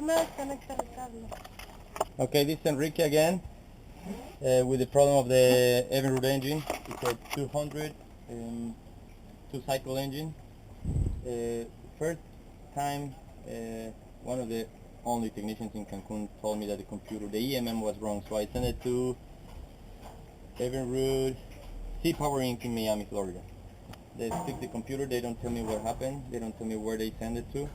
No, desconecta el cable. Okay, this is Enrique again with the problem of the Evinrude engine. It's a 200 two-cycle engine. First time, one of the only technicians in Cancun told me that the computer, the EMM was wrong, so I sent it to Evinrude Power Inc. in Miami, Florida. They fix the computer. They don't tell me what happened. They don't tell me where they send it to.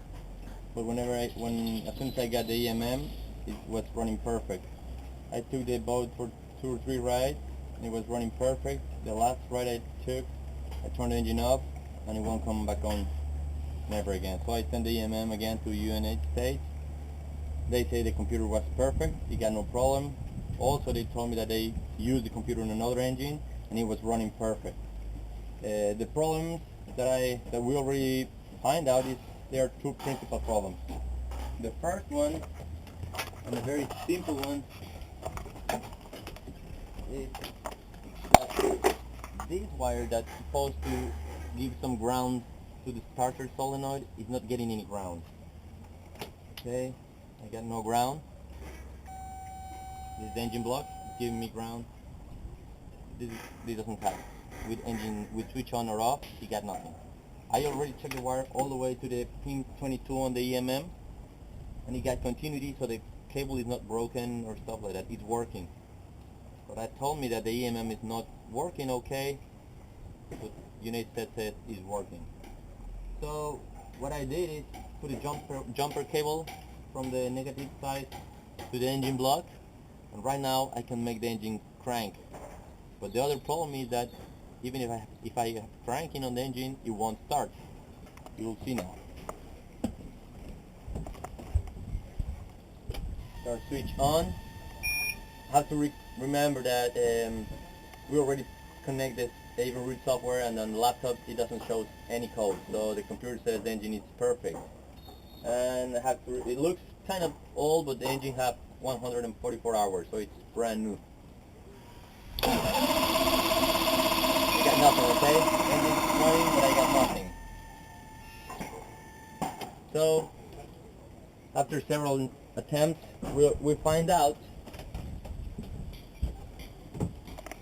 But as soon as I got the EMM, it was running perfect. I took the boat for 2 or 3 rides, and it was running perfect. The last ride I took, I turned the engine off, and it won't come back on, never again. So I sent the EMM again to UNH States. They say the computer was perfect, it got no problem. Also, they told me that they used the computer on another engine, and it was running perfect. The problems that we already find out is there are 2 principal problems. The first one, and a very simple one, is that this wire that's supposed to give some ground to the starter solenoid is not getting any ground. Okay, I got no ground. This is the engine block, it's giving me ground. This doesn't have it. With switch on or off, it got nothing. I already checked the wire all the way to the pin 22 on the EMM, and it got continuity, so the cable is not broken or stuff like that. It's working. But that told me that the EMM is not working okay, but United States said it's working. So what I did is put a jumper cable from the negative side to the engine block, and right now I can make the engine crank. But the other problem is that even if I have cranking on the engine, it won't start. You will see now. Start switch on. Have to remember that we already connected the Evinrude software, and on the laptop it doesn't show any code, so the computer says the engine is perfect. And it looks kind of old, but the engine has 144 hours, so it's brand new. I got nothing, okay? Engine's running, but I got nothing. So after several attempts, we find out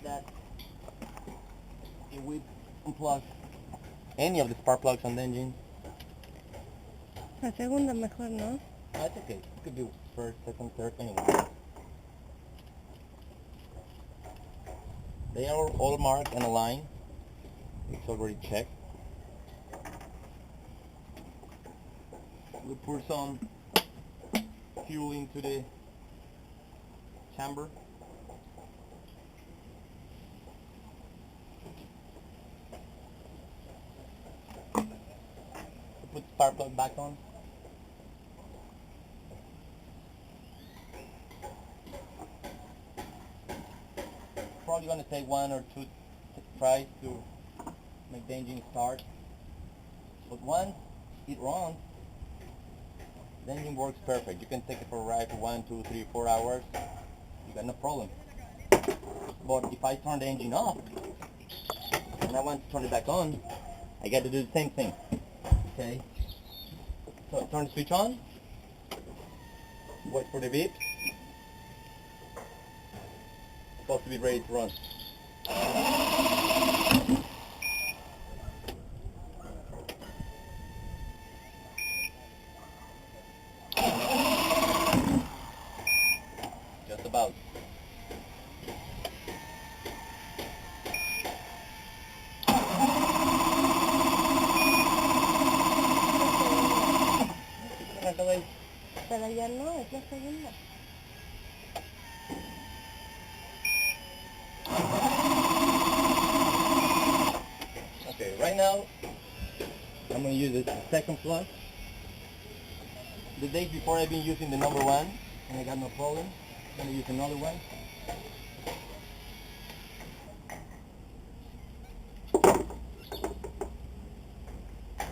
that if we unplug any of the spark plugs on the engine, La segunda mejor, ¿no? that's okay. It could be first, second, third, anyway. They are all marked and aligned. It's already checked. We pour some fuel into the chamber. We put the spark plug back on. Probably going to take 1 or 2 tries to make the engine start. But once it runs, the engine works perfect. You can take it for a ride for 1, 2, 3, 4 hours. You got no problem. But if I turn the engine off and I want to turn it back on, I got to do the same thing. Okay. So turn the switch on. Wait for the beep. Supposed to be ready to run. Just about. Pero ya no, es la segunda. Okay, right now I'm going to use the second plug. The days before I've been using the number 1 and I got no problem. I'm going to use another one.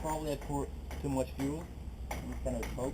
Probably I pour too much fuel. It's kind of choke.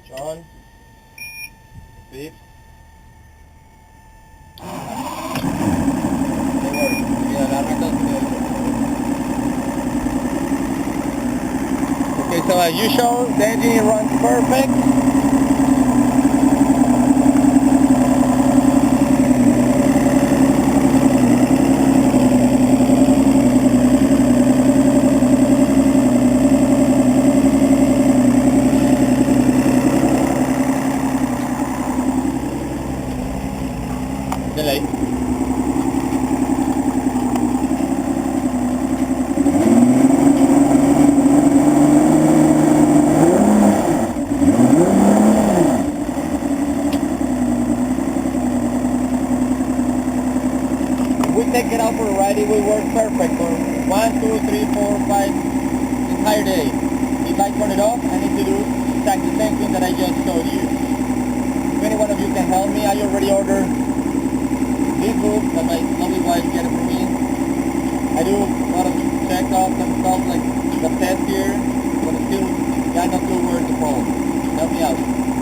Switch on. Beep. Okay, so as usual, the engine runs perfect. Delay. We take it out for a ride, it will work perfect for 1, 2, 3, 4, 5, entire day. If I turn it off, I need to do exactly the same thing that I just showed you. If any one of you can help me, I already ordered this book that my lovely wife get it for me. I do a lot of checkups and stuff like the test here, but still got no clue where to fall. Help me out.